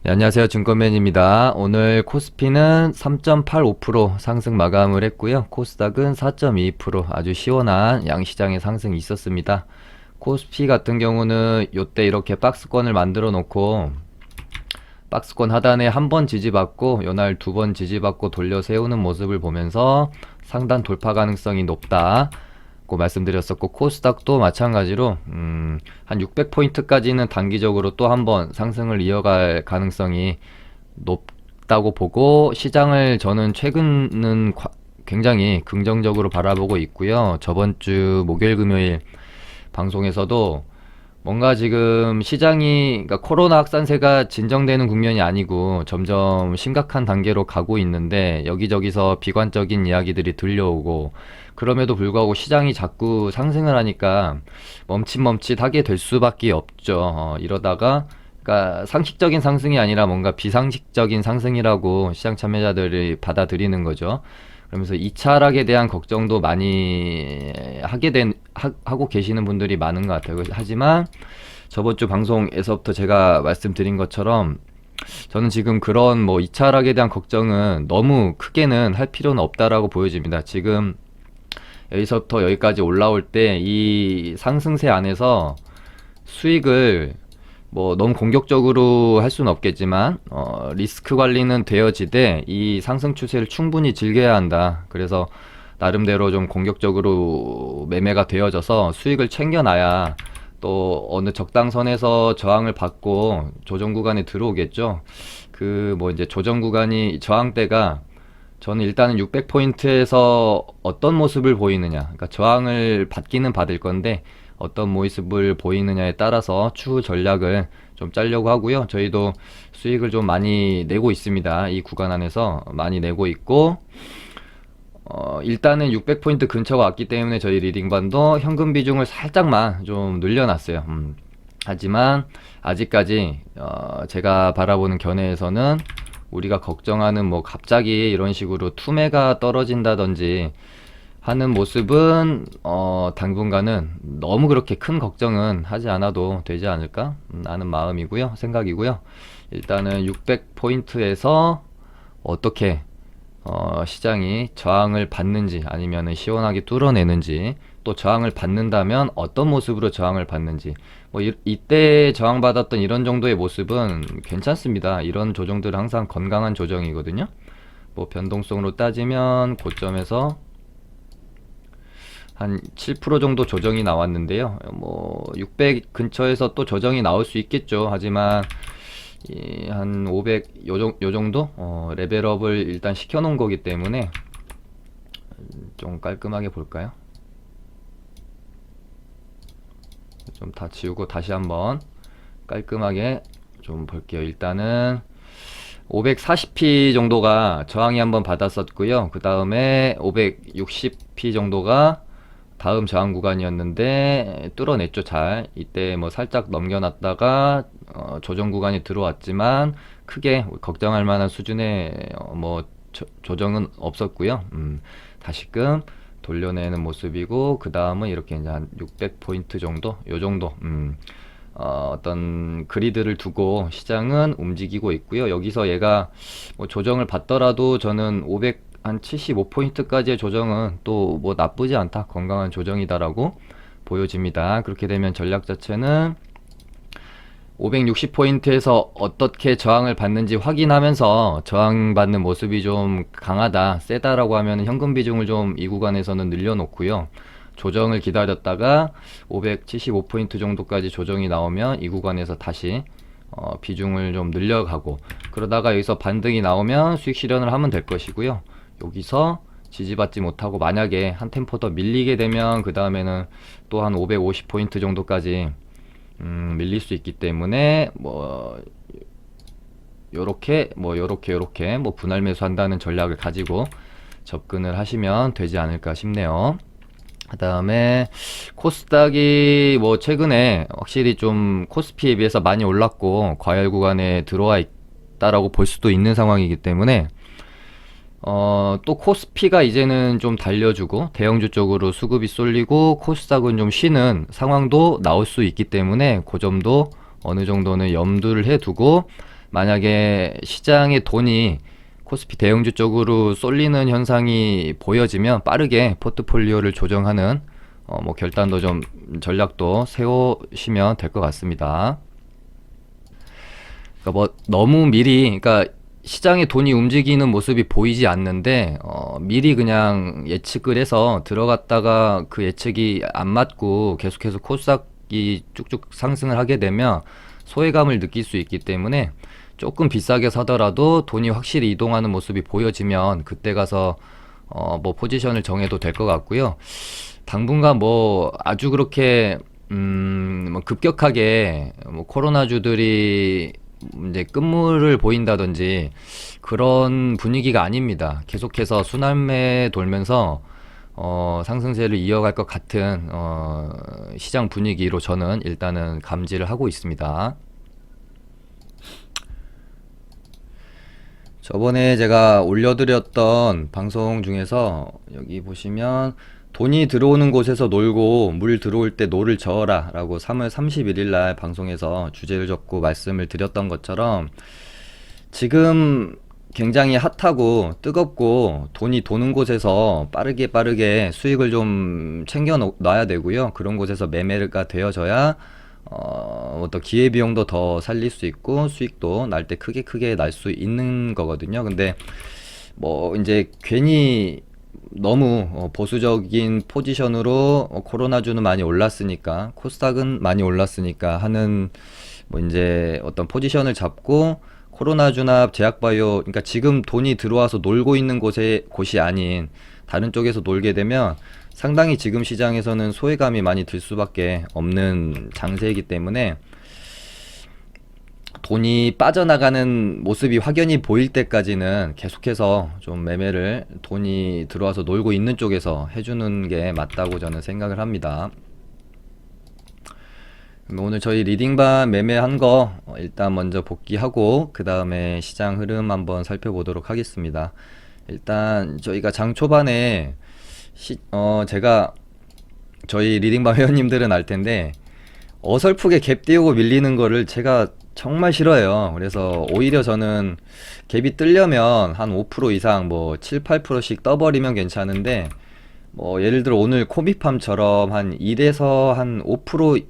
네, 안녕하세요. 증권맨입니다. 오늘 코스피는 3.85% 상승 마감을 했고요. 코스닥은 4.22% 아주 시원한 양시장의 상승이 있었습니다. 코스피 같은 경우는 요때 이렇게 박스권을 만들어 놓고 박스권 하단에 한 번 지지받고 요날 두 번 지지받고 돌려 세우는 모습을 보면서 상단 돌파 가능성이 높다 고 말씀드렸었고, 코스닥도 마찬가지로 한 600포인트까지는 단기적으로 또 한 번 상승을 이어갈 가능성이 높다고 보고, 시장을 저는 최근은 굉장히 긍정적으로 바라보고 있고요. 저번 주 목요일 금요일 방송에서도 뭔가 지금 시장이, 그러니까 코로나 확산세가 진정되는 국면이 아니고 점점 심각한 단계로 가고 있는데, 여기저기서 비관적인 이야기들이 들려오고, 그럼에도 불구하고 시장이 자꾸 상승을 하니까 멈칫멈칫하게 될 수밖에 없죠. 이러다가, 그러니까 상식적인 상승이 아니라 뭔가 비상식적인 상승이라고 시장 참여자들이 받아들이는 거죠. 그러면서 이 차락에 대한 걱정도 많이 하고 계시는 분들이 많은 것 같아요. 하지만 저번 주 방송에서부터 제가 말씀드린 것처럼 저는 지금 그런 뭐 2차 하락에 대한 걱정은 너무 크게는 할 필요는 없다라고 보여집니다. 지금 여기서부터 여기까지 올라올 때 이 상승세 안에서 수익을 뭐 너무 공격적으로 할 수는 없겠지만 리스크 관리는 되어지되 이 상승 추세를 충분히 즐겨야 한다. 그래서 나름대로 좀 공격적으로 매매가 되어져서 수익을 챙겨놔야 또 어느 적당선에서 저항을 받고 조정 구간에 들어오겠죠. 그 뭐 이제 조정 구간이 저항대가, 저는 일단은 600포인트에서 어떤 모습을 보이느냐, 그러니까 저항을 받기는 받을 건데 어떤 모습을 보이느냐에 따라서 추후 전략을 좀 짜려고 하고요. 저희도 수익을 좀 많이 내고 있습니다. 이 구간 안에서 많이 내고 있고, 일단은 600포인트 근처가 왔기 때문에 저희 리딩반도 현금 비중을 살짝만 좀 늘려놨어요. 하지만 아직까지 제가 바라보는 견해에서는 우리가 걱정하는 뭐 갑자기 이런 식으로 투매가 떨어진다든지 하는 모습은 당분간은 너무 그렇게 큰 걱정은 하지 않아도 되지 않을까 하는 마음이고요, 생각이고요. 일단은 600포인트에서 어떻게 시장이 저항을 받는지 아니면은 시원하게 뚫어내는지, 또 저항을 받는다면 어떤 모습으로 저항을 받는지, 뭐 이때 저항받았던 이런 정도의 모습은 괜찮습니다. 이런 조정들은 항상 건강한 조정이거든요. 뭐 변동성으로 따지면 고점에서 한 7% 정도 조정이 나왔는데요. 뭐 600 근처에서 또 조정이 나올 수 있겠죠. 하지만 한 500 요 정도 레벨업을 일단 시켜 놓은 거기 때문에 좀 깔끔하게 볼까요? 좀 다 지우고 다시 한번 깔끔하게 좀 볼게요. 일단은 540p 정도가 저항이 한번 받았었고요. 그 다음에 560p 정도가 다음 저항 구간이었는데 뚫어냈죠. 잘 이때 뭐 살짝 넘겨놨다가 조정 구간이 들어왔지만 크게 걱정할 만한 수준의 뭐 조정은 없었고요. 다시금 돌려내는 모습이고, 그 다음은 이렇게 이제 한 600포인트 정도, 요 정도 어떤 그리드를 두고 시장은 움직이고 있고요. 여기서 얘가 뭐 조정을 받더라도 저는 500 한 75포인트까지의 조정은 또 뭐 나쁘지 않다, 건강한 조정이다라고 보여집니다. 그렇게 되면 전략 자체는 560포인트에서 어떻게 저항을 받는지 확인하면서 저항받는 모습이 좀 강하다, 세다라고 하면 현금 비중을 좀 이 구간에서는 늘려놓고요. 조정을 기다렸다가 575포인트 정도까지 조정이 나오면 이 구간에서 다시 비중을 좀 늘려가고, 그러다가 여기서 반등이 나오면 수익 실현을 하면 될 것이고요. 여기서 지지받지 못하고 만약에 한 템포 더 밀리게 되면 그 다음에는 또 한 550포인트 정도까지 밀릴 수 있기 때문에 뭐 요렇게 뭐 분할 매수한다는 전략을 가지고 접근을 하시면 되지 않을까 싶네요. 그 다음에 코스닥이 뭐 최근에 확실히 좀 코스피에 비해서 많이 올랐고 과열 구간에 들어와 있다라고 볼 수도 있는 상황이기 때문에 또 코스피가 이제는 좀 달려주고 대형주 쪽으로 수급이 쏠리고 코스닥은 좀 쉬는 상황도 나올 수 있기 때문에 그 점도 어느 정도는 염두를 해두고 만약에 시장의 돈이 코스피 대형주 쪽으로 쏠리는 현상이 보여지면 빠르게 포트폴리오를 조정하는 뭐 결단도 좀 전략도 세우시면 될 것 같습니다. 그러니까 뭐 너무 미리, 그러니까 시장에 돈이 움직이는 모습이 보이지 않는데 미리 그냥 예측을 해서 들어갔다가 그 예측이 안 맞고 계속해서 코스닥이 쭉쭉 상승을 하게 되면 소외감을 느낄 수 있기 때문에 조금 비싸게 사더라도 돈이 확실히 이동하는 모습이 보여지면 그때 가서 뭐 포지션을 정해도 될 것 같고요. 당분간 뭐 아주 그렇게 뭐 급격하게 뭐 코로나주들이 이제 끝물을 보인다든지 그런 분위기가 아닙니다. 계속해서 순환매 돌면서 상승세를 이어갈 것 같은 시장 분위기로 저는 일단은 감지를 하고 있습니다. 저번에 제가 올려드렸던 방송 중에서 여기 보시면 돈이 들어오는 곳에서 놀고 물 들어올 때 노를 저어라 라고 3월 31일 날 방송에서 주제를 잡고 말씀을 드렸던 것처럼 지금 굉장히 핫하고 뜨겁고 돈이 도는 곳에서 빠르게 수익을 좀 챙겨 놔야 되고요. 그런 곳에서 매매가 되어져야 어떤 기회비용도 더 살릴 수 있고 수익도 날 때 크게 날 수 있는 거거든요. 근데 뭐 이제 괜히 너무 보수적인 포지션으로 코로나주는 많이 올랐으니까 코스닥은 많이 올랐으니까 하는 뭐 이제 어떤 포지션을 잡고 코로나주나 제약바이오, 그러니까 지금 돈이 들어와서 놀고 있는 곳이 아닌 다른 쪽에서 놀게 되면 상당히 지금 시장에서는 소외감이 많이 들 수밖에 없는 장세이기 때문에 돈이 빠져나가는 모습이 확연히 보일 때까지는 계속해서 좀 매매를 돈이 들어와서 놀고 있는 쪽에서 해주는 게 맞다고 저는 생각을 합니다. 오늘 저희 리딩반 매매한 거 일단 먼저 복귀하고 그 다음에 시장 흐름 한번 살펴보도록 하겠습니다. 일단 저희가 장 초반에 제가 저희 리딩반 회원님들은 알 텐데 어설프게 갭 띄우고 밀리는 거를 제가 정말 싫어해요. 그래서 오히려 저는 갭이 뜨려면 한 5% 이상 뭐 7, 8%씩 떠버리면 괜찮은데 뭐 예를 들어 오늘 코미팜처럼 한 1에서 한 5%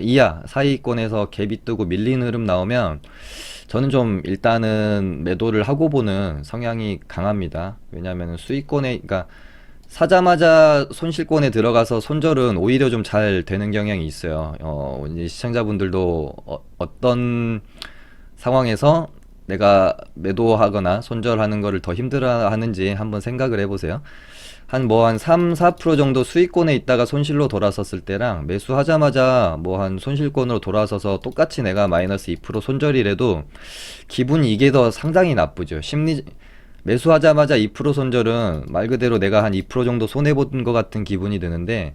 이하 사이권에서 갭이 뜨고 밀리는 흐름 나오면 저는 좀 일단은 매도를 하고 보는 성향이 강합니다. 왜냐하면 수익권에, 그러니까 사자마자 손실권에 들어가서 손절은 오히려 좀 잘 되는 경향이 있어요. 이제 시청자분들도 어떤 상황에서 내가 매도하거나 손절하는 거를 더 힘들어 하는지 한번 생각을 해보세요. 한 3, 4% 정도 수익권에 있다가 손실로 돌아섰을 때랑 매수하자마자 뭐 한 손실권으로 돌아서서 똑같이 내가 마이너스 2% 손절이라도 기분이 이게 더 상당히 나쁘죠. 매수하자마자 2% 손절은 말 그대로 내가 한 2% 정도 손해본 것 같은 기분이 드는데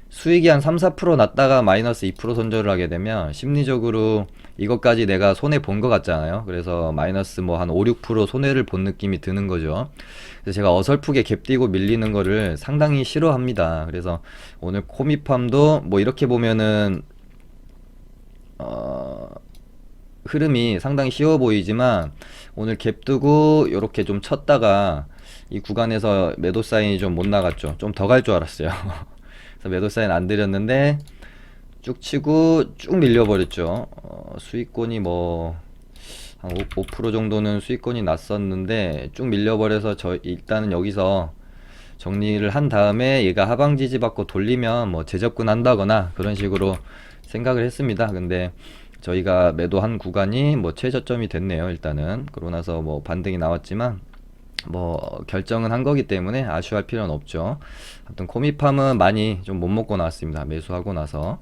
수익이 한 3, 4% 났다가 마이너스 2% 손절을 하게 되면 심리적으로 이것까지 내가 손해 본 것 같잖아요. 그래서 마이너스 뭐 한 5, 6% 손해를 본 느낌이 드는 거죠. 그래서 제가 어설프게 갭 띄고 밀리는 거를 상당히 싫어합니다. 그래서 오늘 코미팜도 뭐 이렇게 보면은 흐름이 상당히 쉬워 보이지만 오늘 갭 뜨고 이렇게 좀 쳤다가 이 구간에서 매도 사인이 좀 못 나갔죠. 좀 더 갈 줄 알았어요. 그래서 매도 사인 안 드렸는데 쭉 치고 쭉 밀려버렸죠. 수익권이 뭐 한 5% 정도는 수익권이 났었는데 쭉 밀려버려서 저 일단은 여기서 정리를 한 다음에 얘가 하방 지지 받고 돌리면 뭐 재접근 한다거나 그런 식으로 생각을 했습니다. 근데 저희가 매도한 구간이 뭐 최저점이 됐네요. 일단은 그러고 나서 뭐 반등이 나왔지만 뭐 결정은 한 거기 때문에 아쉬워할 필요는 없죠. 아무튼 코미팜은 많이 좀 못 먹고 나왔습니다. 매수하고 나서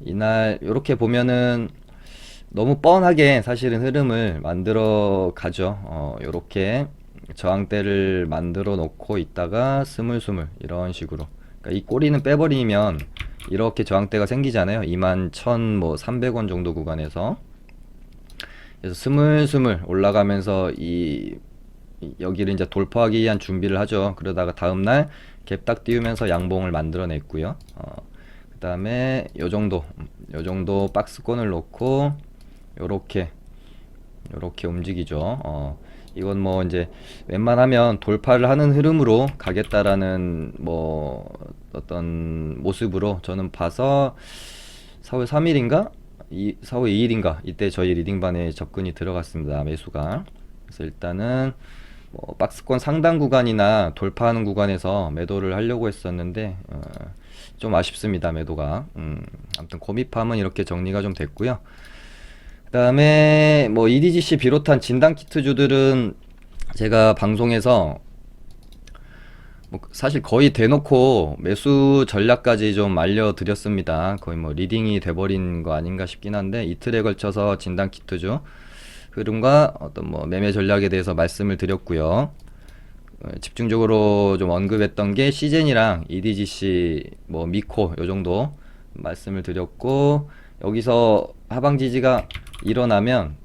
이날 이렇게 보면은 너무 뻔하게 사실은 흐름을 만들어 가죠. 이렇게 저항대를 만들어 놓고 있다가 스물스물 이런 식으로, 그러니까 이 꼬리는 빼버리면 이렇게 저항대가 생기잖아요. 21,300원 정도 구간에서. 그래서 스물스물 올라가면서 여기를 이제 돌파하기 위한 준비를 하죠. 그러다가 다음날 갭 딱 띄우면서 양봉을 만들어냈고요. 그 다음에 요 정도 박스권을 놓고 요렇게 이렇게 움직이죠. 이건 뭐 이제 웬만하면 돌파를 하는 흐름으로 가겠다라는 뭐 어떤 모습으로 저는 봐서 4월 3일인가? 4월 2일인가? 이때 저희 리딩반에 접근이 들어갔습니다. 매수가. 그래서 일단은 뭐 박스권 상단 구간이나 돌파하는 구간에서 매도를 하려고 했었는데 좀 아쉽습니다. 매도가. 아무튼 고미팜은 이렇게 정리가 좀 됐고요. 그 다음에 뭐 EDGC 비롯한 진단키트주들은 제가 방송에서 뭐 사실 거의 대놓고 매수 전략까지 좀 알려드렸습니다. 거의 뭐 리딩이 돼버린 거 아닌가 싶긴 한데, 이틀에 걸쳐서 진단키트주 흐름과 어떤 뭐 매매 전략에 대해서 말씀을 드렸고요. 집중적으로 좀 언급했던 게 시젠이랑 EDGC 뭐 미코 요 정도 말씀을 드렸고, 여기서 하방 지지가 일어나면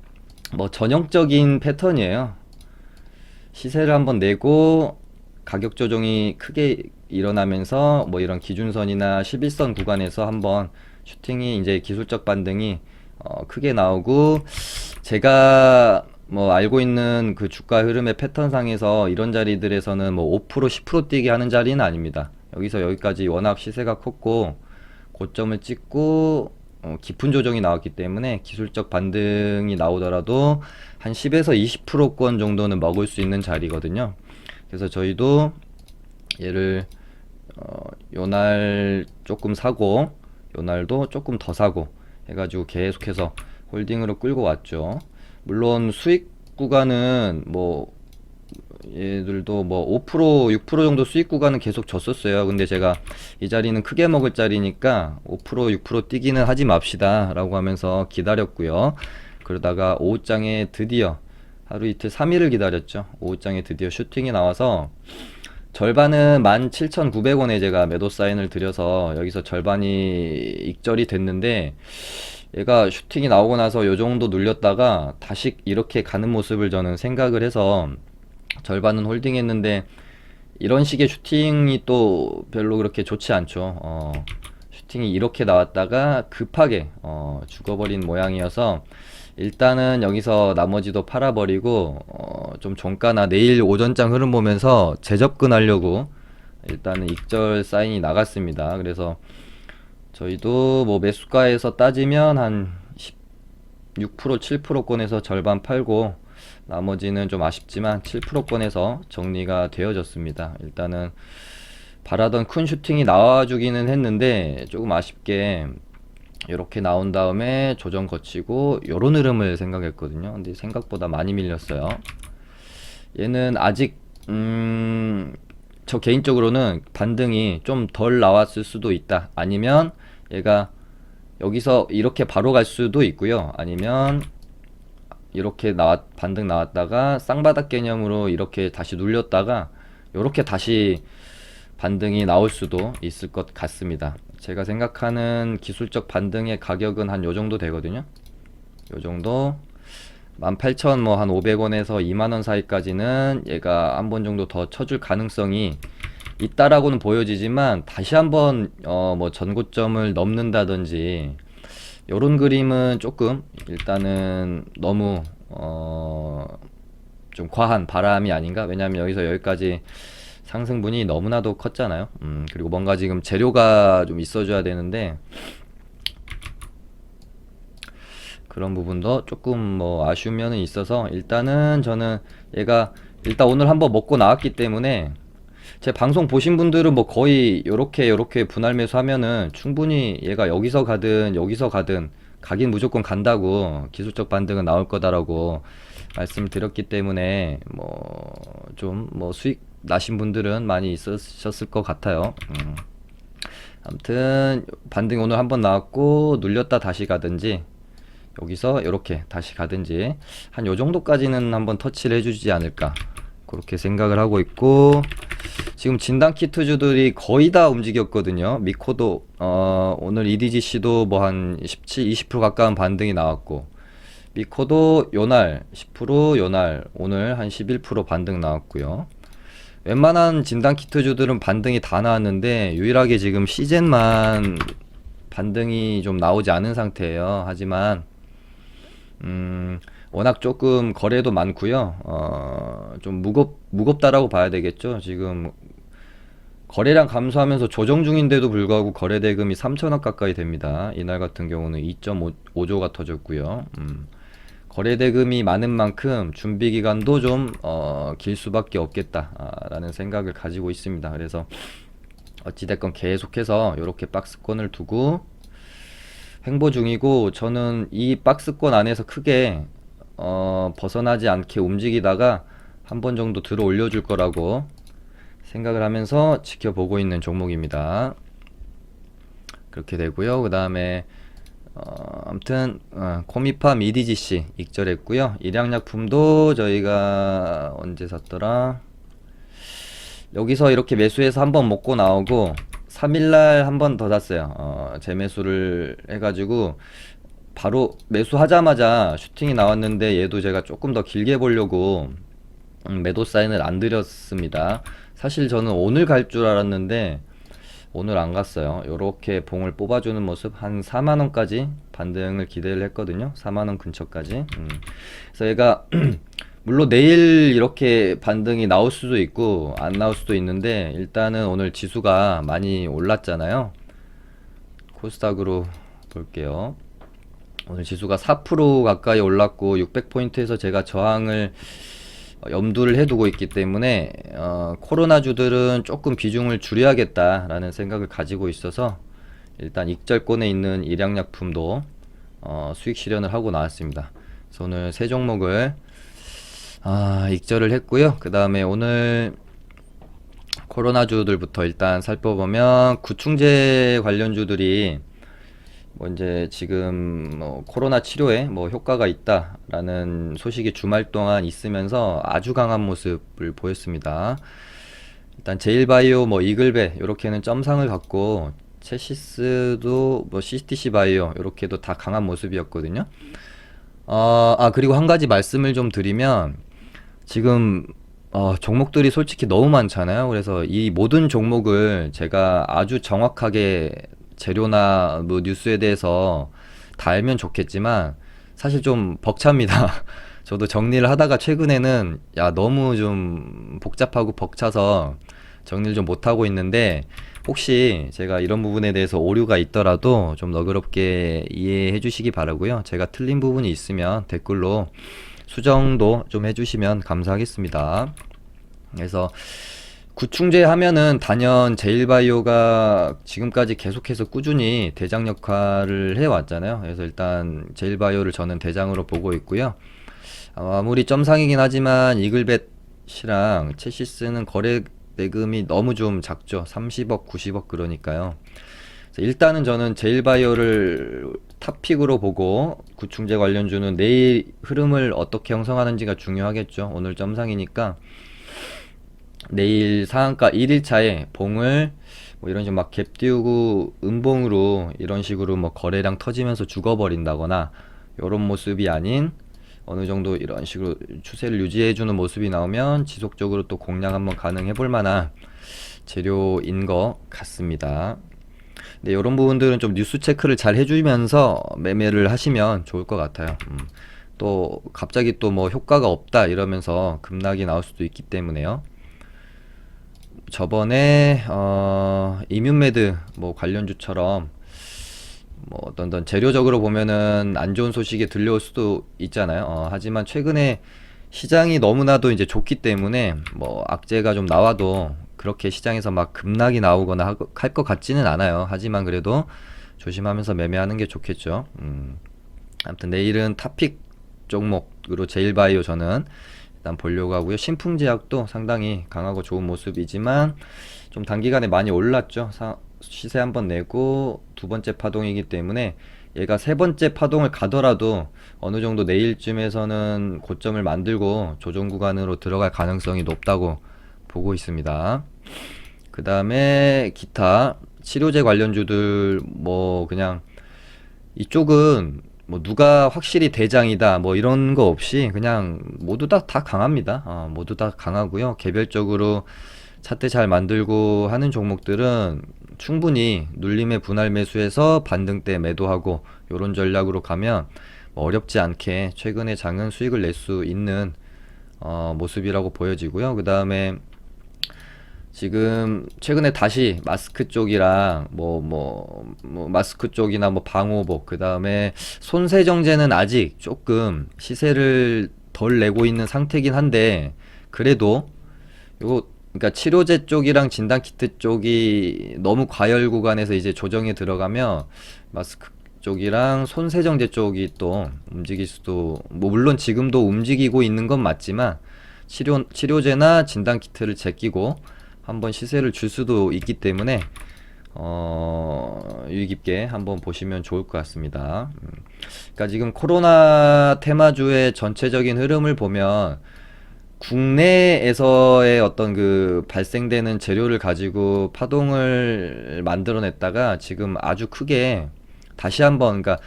뭐 전형적인 패턴이에요. 시세를 한번 내고 가격 조정이 크게 일어나면서 뭐 이런 기준선이나 11선 구간에서 한번 슈팅이 이제 기술적 반등이 크게 나오고, 제가 뭐 알고 있는 그 주가 흐름의 패턴상에서 이런 자리들에서는 뭐 5% 10% 뛰게 하는 자리는 아닙니다. 여기서 여기까지 워낙 시세가 컸고 고점을 찍고 깊은 조정이 나왔기 때문에 기술적 반등이 나오더라도 한 10에서 20%권 정도는 먹을 수 있는 자리거든요. 그래서 저희도 얘를 요날 조금 사고 요날도 조금 더 사고 해가지고 계속해서 홀딩으로 끌고 왔죠. 물론 수익 구간은 뭐 얘들도 뭐 5% 6% 정도 수익 구간은 계속 줬었어요. 근데 제가 이 자리는 크게 먹을 자리니까 5% 6% 뛰기는 하지 맙시다 라고 하면서 기다렸고요. 그러다가 오후장에 드디어 하루 이틀 3일을 기다렸죠. 오후장에 드디어 슈팅이 나와서 절반은 17,900원에 제가 매도 사인을 드려서 여기서 절반이 익절이 됐는데, 얘가 슈팅이 나오고 나서 요 정도 눌렸다가 다시 이렇게 가는 모습을 저는 생각을 해서 절반은 홀딩했는데, 이런 식의 슈팅이 또 별로 그렇게 좋지 않죠. 슈팅이 이렇게 나왔다가 급하게 죽어버린 모양이어서 일단은 여기서 나머지도 팔아버리고 좀 종가나 내일 오전장 흐름 보면서 재접근하려고 일단은 익절 사인이 나갔습니다. 그래서 저희도 뭐 매수가에서 따지면 한 16% 7%권에서 절반 팔고 나머지는 좀 아쉽지만 7%권에서 정리가 되어졌습니다. 일단은 바라던 큰 슈팅이 나와주기는 했는데 조금 아쉽게 이렇게 나온 다음에 조정 거치고 요런 흐름을 생각했거든요. 근데 생각보다 많이 밀렸어요. 얘는 아직 저 개인적으로는 반등이 좀 덜 나왔을 수도 있다. 아니면 얘가 여기서 이렇게 바로 갈 수도 있고요. 아니면 이렇게 반등 나왔다가 쌍바닥 개념으로 이렇게 다시 눌렸다가 이렇게 다시 반등이 나올 수도 있을 것 같습니다. 제가 생각하는 기술적 반등의 가격은 한 요정도 되거든요. 요정도 18,000 뭐 한 500원에서 2만원 사이까지는 얘가 한 번 정도 더 쳐줄 가능성이 있다라고는 보여지지만, 다시 한번 뭐 전고점을 넘는다든지 요런 그림은 조금 일단은 너무 좀 과한 바람이 아닌가. 왜냐면 여기서 여기까지 상승분이 너무나도 컸잖아요. 그리고 뭔가 지금 재료가 좀 있어줘야 되는데 그런 부분도 조금 뭐 아쉬운 면은 있어서, 일단은 저는 얘가 일단 오늘 한번 먹고 나왔기 때문에, 제 방송 보신 분들은 뭐 거의 요렇게 분할 매수하면은 충분히 얘가 여기서 가든 여기서 가든 가긴 무조건 간다고, 기술적 반등은 나올 거다라고 말씀을 드렸기 때문에 뭐 좀 뭐 수익 나신 분들은 많이 있으셨을 것 같아요. 아무튼 반등이 오늘 한번 나왔고 눌렸다 다시 가든지 여기서 이렇게 다시 가든지 한 요 정도까지는 한번 터치를 해주지 않을까 그렇게 생각을 하고 있고, 지금 진단키트주들이 거의 다 움직였거든요. 미코도 오늘 EDGC도 뭐 한 17, 20% 가까운 반등이 나왔고, 미코도 요날 10%, 요날 오늘 한 11% 반등 나왔고요. 웬만한 진단키트주들은 반등이 다 나왔는데 유일하게 지금 시젠만 반등이 좀 나오지 않은 상태예요. 하지만 워낙 조금 거래도 많고요. 좀 무겁다라고 봐야 되겠죠. 지금 거래량 감소하면서 조정 중인데도 불구하고 거래 대금이 3천억 가까이 됩니다. 이날 같은 경우는 2.5조가 터졌고요. 거래 대금이 많은 만큼 준비 기간도 좀 길 수밖에 없겠다라는 생각을 가지고 있습니다. 그래서 어찌됐건 계속해서 이렇게 박스권을 두고 횡보 중이고, 저는 이 박스권 안에서 크게 벗어나지 않게 움직이다가 한 번 정도 들어 올려줄 거라고 생각을 하면서 지켜보고 있는 종목입니다. 그렇게 되고요. 그 다음에 아무튼 코미파 미디지씨 익절했고요. 일양약품도 저희가 언제 샀더라? 여기서 이렇게 매수해서 한번 먹고 나오고 3일날 한 번 더 샀어요. 재매수를 해가지고 바로 매수하자마자 슈팅이 나왔는데, 얘도 제가 조금 더 길게 보려고 매도 사인을 안 드렸습니다. 사실 저는 오늘 갈 줄 알았는데 오늘 안 갔어요. 요렇게 봉을 뽑아주는 모습, 한 4만원까지 반등을 기대를 했거든요. 4만원 근처까지. 그래서 얘가 물론 내일 이렇게 반등이 나올 수도 있고 안 나올 수도 있는데, 일단은 오늘 지수가 많이 올랐잖아요. 코스닥으로 볼게요. 오늘 지수가 4% 가까이 올랐고 600포인트에서 제가 저항을 염두를 해두고 있기 때문에 코로나주들은 조금 비중을 줄여야겠다라는 생각을 가지고 있어서 일단 익절권에 있는 일양약품도 수익 실현을 하고 나왔습니다. 그래서 오늘 세 종목을 익절을 했고요. 그 다음에 오늘 코로나주들부터 일단 살펴보면, 구충제 관련주들이 뭐 이제 지금 뭐 코로나 치료에 뭐 효과가 있다라는 소식이 주말 동안 있으면서 아주 강한 모습을 보였습니다. 일단 제일바이오, 뭐 이글베 요렇게는 점상을 갖고, 체시스도 뭐 CTC 바이오 요렇게도 다 강한 모습이었거든요. 그리고 한 가지 말씀을 좀 드리면, 지금 종목들이 솔직히 너무 많잖아요. 그래서 이 모든 종목을 제가 아주 정확하게 재료나 뭐 뉴스에 대해서 다 알면 좋겠지만 사실 좀 벅찹니다. 저도 정리를 하다가 최근에는 너무 좀 복잡하고 벅차서 정리를 좀 못하고 있는데, 혹시 제가 이런 부분에 대해서 오류가 있더라도 좀 너그럽게 이해해 주시기 바라고요. 제가 틀린 부분이 있으면 댓글로 수정도 좀 해주시면 감사하겠습니다. 그래서 구충제 하면은 단연 제일바이오가 지금까지 계속해서 꾸준히 대장 역할을 해왔잖아요. 그래서 일단 제일바이오를 저는 대장으로 보고 있고요. 아무리 점상이긴 하지만 이글벳이랑 체시스는 거래 대금이 너무 좀 작죠. 30억, 90억 그러니까요. 그래서 일단은 저는 제일바이오를 탑픽으로 보고, 구충제 관련주는 내일 흐름을 어떻게 형성하는지가 중요하겠죠. 오늘 점상이니까 내일 상한가 1일차에 봉을 뭐 이런 식으로 막 갭 띄우고 음봉으로 이런 식으로 뭐 거래량 터지면서 죽어버린다거나 이런 모습이 아닌, 어느 정도 이런 식으로 추세를 유지해주는 모습이 나오면 지속적으로 또 공략 한번 가능해 볼 만한 재료인 것 같습니다. 근데 이런 부분들은 좀 뉴스 체크를 잘 해주면서 매매를 하시면 좋을 것 같아요. 또 갑자기 또 뭐 효과가 없다 이러면서 급락이 나올 수도 있기 때문에요. 저번에 이뮨메드 뭐 관련주처럼 뭐 어떤 재료적으로 보면은 안 좋은 소식이 들려올 수도 있잖아요. 하지만 최근에 시장이 너무나도 이제 좋기 때문에 뭐 악재가 좀 나와도 그렇게 시장에서 막 급락이 나오거나 할 것 같지는 않아요. 하지만 그래도 조심하면서 매매하는 게 좋겠죠. 아무튼 내일은 탑픽 종목으로 제일바이오 저는 일단 보려고 하고요. 신풍제약도 상당히 강하고 좋은 모습이지만 좀 단기간에 많이 올랐죠. 시세 한번 내고 두 번째 파동이기 때문에 얘가 세 번째 파동을 가더라도 어느 정도 내일쯤에서는 고점을 만들고 조정 구간으로 들어갈 가능성이 높다고 보고 있습니다. 그 다음에 기타 치료제 관련주들, 뭐 그냥 이쪽은 뭐 누가 확실히 대장이다 뭐 이런 거 없이 그냥 모두 다 강합니다. 모두 다 강하고요. 개별적으로 차트 잘 만들고 하는 종목들은 충분히 눌림의 분할 매수해서 반등 때 매도하고 요런 전략으로 가면 어렵지 않게 최근에 장은 수익을 낼 수 있는 모습이라고 보여지고요. 그 다음에 지금 최근에 다시 마스크 쪽이랑 마스크 쪽이나 뭐 방호복, 그 다음에 손세정제는 아직 조금 시세를 덜 내고 있는 상태긴 한데, 그래도 요거 그러니까 치료제 쪽이랑 진단키트 쪽이 너무 과열 구간에서 이제 조정에 들어가면 마스크 쪽이랑 손세정제 쪽이 또 움직일 수도, 뭐 물론 지금도 움직이고 있는 건 맞지만 치료제나 진단키트를 제끼고 한번 시세를 줄 수도 있기 때문에 유의 깊게 한번 보시면 좋을 것 같습니다. 그러니까 지금 코로나 테마주의 전체적인 흐름을 보면 국내에서의 어떤 그 발생되는 재료를 가지고 파동을 만들어냈다가 지금 아주 크게 다시 한번, 그러니까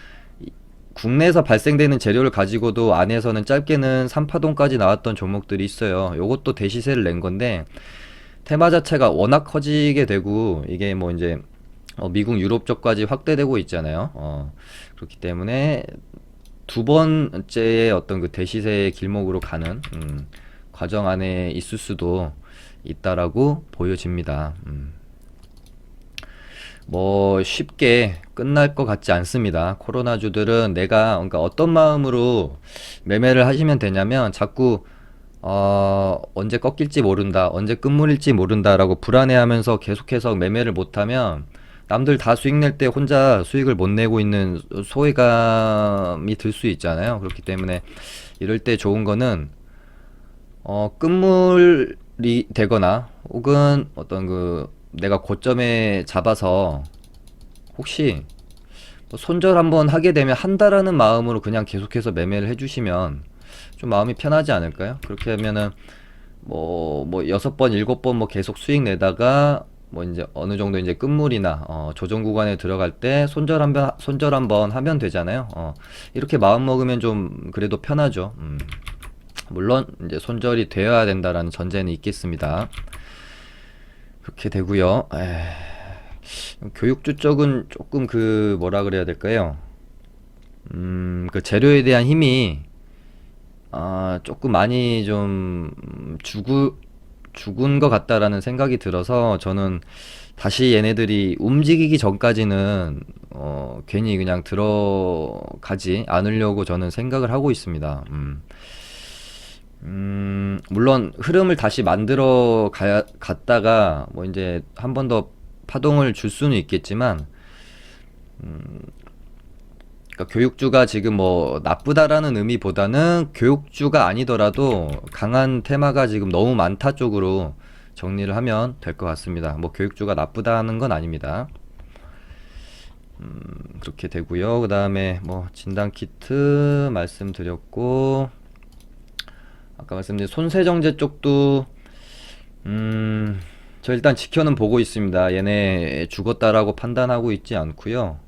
국내에서 발생되는 재료를 가지고도 안에서는 짧게는 3파동까지 나왔던 종목들이 있어요. 요것도 대시세를 낸 건데, 테마 자체가 워낙 커지게 되고 이게 뭐 이제 미국 유럽 쪽까지 확대되고 있잖아요. 그렇기 때문에 두 번째의 어떤 그 대시세의 길목으로 가는 과정 안에 있을 수도 있다라고 보여집니다. 뭐 쉽게 끝날 것 같지 않습니다. 코로나주들은 내가 그러니까 어떤 마음으로 매매를 하시면 되냐면, 자꾸 언제 꺾일지 모른다, 언제 끝물일지 모른다라고 불안해하면서 계속해서 매매를 못하면 남들 다 수익 낼 때 혼자 수익을 못 내고 있는 소외감이 들 수 있잖아요. 그렇기 때문에 이럴 때 좋은 거는 끝물이 되거나 혹은 어떤 그 내가 고점에 잡아서 혹시 뭐 손절 한번 하게 되면 한다라는 마음으로 그냥 계속해서 매매를 해주시면 좀 마음이 편하지 않을까요? 그렇게 하면은 뭐 6번 7번 뭐 계속 수익 내다가 뭐 이제 어느 정도 이제 끝물이나 조정 구간에 들어갈 때 손절 한번 하면 되잖아요. 이렇게 마음 먹으면 좀 그래도 편하죠. 물론 이제 손절이 되어야 된다라는 전제는 있겠습니다. 그렇게 되고요. 교육주 쪽은 조금 그 뭐라 그래야 될까요? 그 재료에 대한 힘이 조금 많이 좀 죽은 것 같다라는 생각이 들어서, 저는 다시 얘네들이 움직이기 전까지는 괜히 그냥 들어가지 않으려고 저는 생각을 하고 있습니다. 물론 흐름을 다시 만들어 갔다가 뭐 이제 한 번 더 파동을 줄 수는 있겠지만, 그러니까 교육주가 지금 뭐 나쁘다라는 의미보다는 교육주가 아니더라도 강한 테마가 지금 너무 많다 쪽으로 정리를 하면 될 것 같습니다. 뭐 교육주가 나쁘다는 건 아닙니다. 그렇게 되고요. 그 다음에 뭐 진단키트 말씀드렸고, 아까 말씀드린 손세정제 쪽도 저 일단 지켜는 보고 있습니다. 얘네 죽었다라고 판단하고 있지 않고요.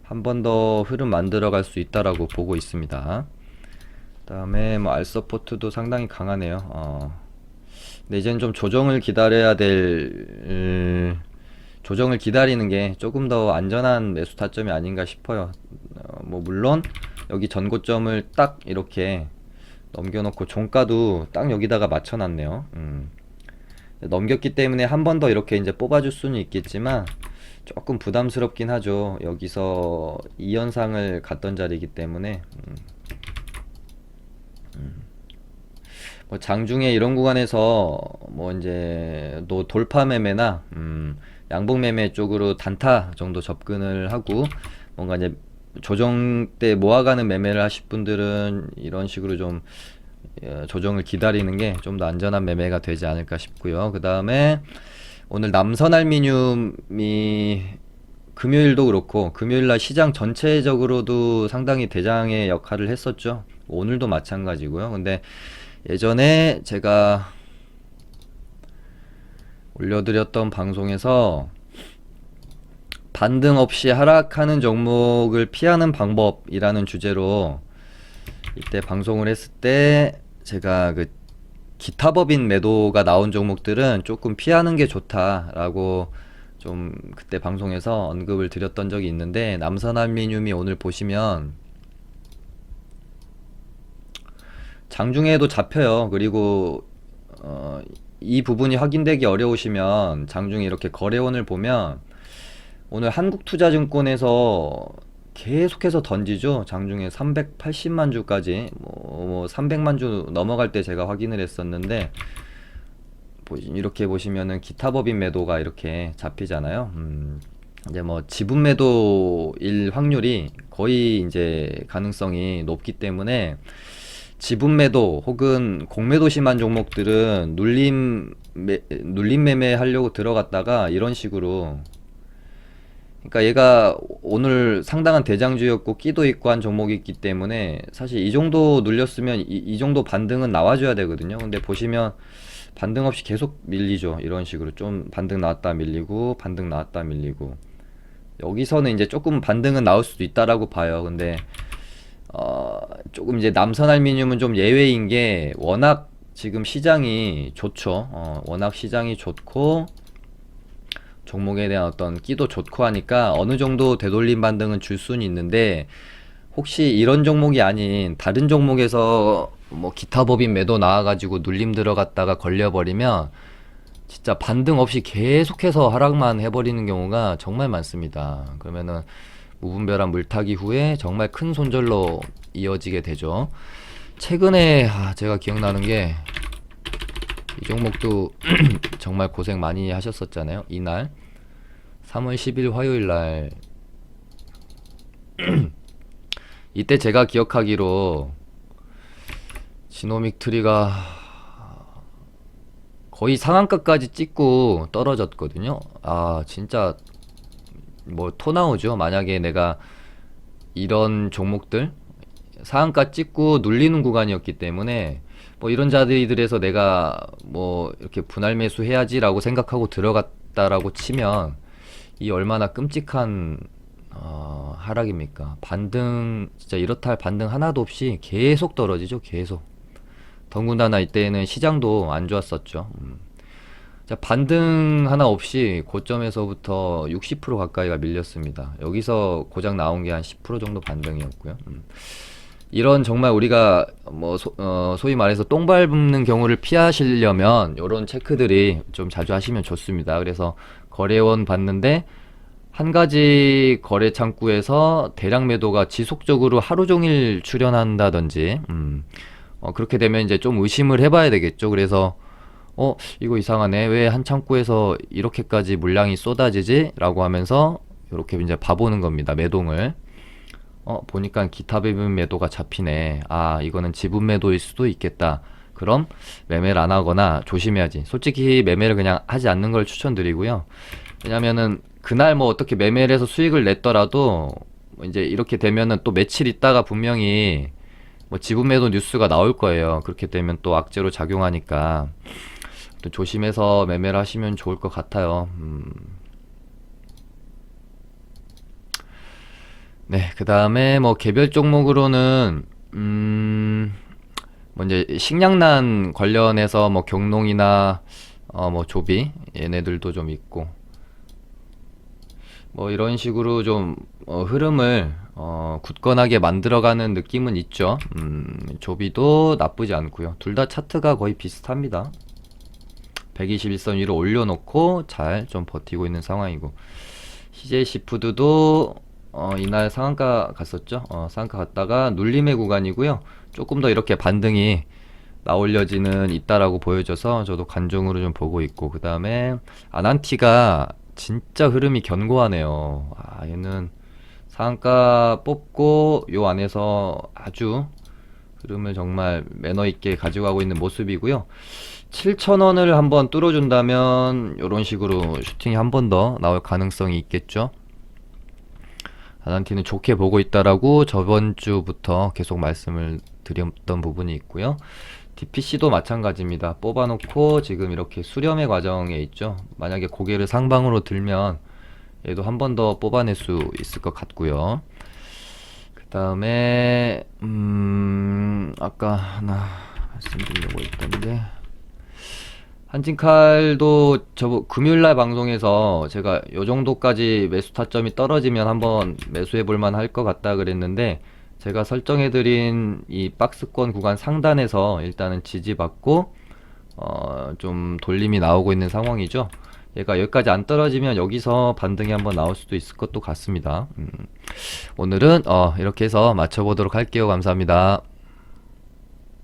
한 번 더 흐름 만들어 갈 수 있다라고 보고 있습니다. 그 다음에 뭐 알서포트도 상당히 강하네요. 근데 이제는 좀 조정을 기다려야 조정을 기다리는 게 조금 더 안전한 매수 타점이 아닌가 싶어요. 뭐 물론 여기 전고점을 딱 이렇게 넘겨놓고 종가도 딱 여기다가 맞춰놨네요. 넘겼기 때문에 한 번 더 이렇게 이제 뽑아줄 수는 있겠지만 조금 부담스럽긴 하죠. 여기서 이 현상을 갔던 자리이기 때문에 뭐 장중에 이런 구간에서 뭐 이제 돌파 매매나 양봉 매매 쪽으로 단타 정도 접근을 하고, 뭔가 이제 조정 때 모아가는 매매를 하실 분들은 이런 식으로 좀 조정을 기다리는 게 좀 더 안전한 매매가 되지 않을까 싶고요. 그 다음에 오늘 남선알미늄이 금요일도 그렇고 금요일날 시장 전체적으로도 상당히 대장의 역할을 했었죠. 오늘도 마찬가지고요. 근데 예전에 제가 올려드렸던 방송에서 반등 없이 하락하는 종목을 피하는 방법이라는 주제로 이때 방송을 했을 때, 제가 그 기타법인 매도가 나온 종목들은 조금 피하는 게 좋다라고 좀 그때 방송에서 언급을 드렸던 적이 있는데, 남선알미늄이 오늘 보시면 장중에도 잡혀요. 그리고 어, 이 부분이 확인되기 어려우시면 장중에 이렇게 거래원을 보면 오늘 한국투자증권에서 계속해서 던지죠. 장중에 380만 주까지 뭐 300만 주 넘어갈 때 제가 확인을 했었는데 이렇게 보시면은 기타 법인 매도가 이렇게 잡히잖아요. 이제 뭐 지분 매도일 확률이 거의 이제 가능성이 높기 때문에 지분 매도 혹은 공매도 심한 종목들은 눌림 매매 하려고 들어갔다가 이런 식으로, 그러니까 얘가 오늘 상당한 대장주였고 끼도 있고 한 종목이 있기 때문에 사실 이 정도 눌렸으면 이 정도 반등은 나와줘야 되거든요. 근데 보시면 반등 없이 계속 밀리죠. 이런 식으로 좀 반등 나왔다 밀리고 반등 나왔다 밀리고, 여기서는 이제 조금 반등은 나올 수도 있다라고 봐요. 근데 조금 이제 남선알미늄은 좀 예외인 게 워낙 지금 시장이 좋죠. 워낙 시장이 좋고 종목에 대한 어떤 끼도 좋고 하니까 어느 정도 되돌림 반등은 줄 수는 있는데, 혹시 이런 종목이 아닌 다른 종목에서 뭐 기타 법인 매도 나와가지고 눌림 들어갔다가 걸려버리면 진짜 반등 없이 계속해서 하락만 해버리는 경우가 정말 많습니다. 그러면은 무분별한 물타기 후에 정말 큰 손절로 이어지게 되죠. 최근에 제가 기억나는 게 이 종목도 정말 고생 많이 하셨었잖아요. 이날 3월 10일 화요일 날 이때 제가 기억하기로 지노믹 트리가 거의 상한가까지 찍고 떨어졌거든요. 진짜 뭐 토 나오죠. 만약에 내가 이런 종목들 상한가 찍고 눌리는 구간이었기 때문에 뭐 이런 자리들에서 내가 뭐 이렇게 분할 매수 해야지라고 생각하고 들어갔다라고 치면 이 얼마나 끔찍한 하락입니까? 반등 진짜 이렇다 할 반등 하나도 없이 계속 떨어지죠. 계속. 더군다나 이때는 시장도 안 좋았었죠. 자, 반등 하나 없이 고점에서부터 60% 가까이가 밀렸습니다. 여기서 고작 나온 게 한 10% 정도 반등이었고요. 이런 정말 우리가 뭐 소위 말해서 똥 밟는 경우를 피하시려면 이런 체크들이 좀 자주 하시면 좋습니다. 그래서 거래원 봤는데 한 가지 거래 창구에서 대량 매도가 지속적으로 하루 종일 출현한다든지, 그렇게 되면 이제 좀 의심을 해봐야 되겠죠. 그래서 이거 이상하네. 왜 한 창구에서 이렇게까지 물량이 쏟아지지? 라고 하면서 이렇게 이제 봐보는 겁니다. 매동을. 보니까 기타 배분 매도가 잡히네. 이거는 지분 매도일 수도 있겠다. 그럼 매매를 안 하거나 조심해야지. 솔직히 매매를 그냥 하지 않는 걸 추천드리고요. 왜냐면은 그날 뭐 어떻게 매매를 해서 수익을 냈더라도 이제 이렇게 되면은 또 며칠 있다가 분명히 뭐 지분 매도 뉴스가 나올 거예요. 그렇게 되면 또 악재로 작용하니까 또 조심해서 매매를 하시면 좋을 것 같아요. 네, 그 다음에 뭐 개별 종목으로는 뭐 이제 식량난 관련해서 뭐 경농이나 뭐 조비 얘네들도 좀 있고, 뭐 이런 식으로 좀 흐름을 굳건하게 만들어가는 느낌은 있죠. 조비도 나쁘지 않고요. 둘 다 차트가 거의 비슷합니다. 121선 위로 올려놓고 잘 좀 버티고 있는 상황이고, CJ 시푸드도 이날 상한가 갔었죠. 상한가 갔다가 눌림의 구간이고요. 조금 더 이렇게 반등이 나올 여지는 있다라고 보여져서 저도 관종으로 좀 보고 있고, 그 다음에 아난티가 진짜 흐름이 견고하네요. 얘는 상한가 뽑고 요 안에서 아주 흐름을 정말 매너 있게 가져가고 있는 모습이고요. 7,000원을 한번 뚫어준다면 이런 식으로 슈팅이 한 번 더 나올 가능성이 있겠죠. 아난티는 좋게 보고 있다라고 저번 주부터 계속 말씀을 드렸던 부분이 있고요. DPC도 마찬가지입니다. 뽑아놓고 지금 이렇게 수렴의 과정에 있죠. 만약에 고개를 상방으로 들면 얘도 한 번 더 뽑아낼 수 있을 것 같고요. 그 다음에 아까 하나 말씀드리려고 했던 게, 한진칼도 저 금요일날 방송에서 제가 요 정도까지 매수 타점이 떨어지면 한번 매수해 볼만 할 것 같다 그랬는데, 제가 설정해드린 이 박스권 구간 상단에서 일단은 지지받고 좀 돌림이 나오고 있는 상황이죠. 얘가 여기까지 안 떨어지면 여기서 반등이 한번 나올 수도 있을 것도 같습니다. 오늘은 이렇게 해서 마쳐보도록 할게요. 감사합니다.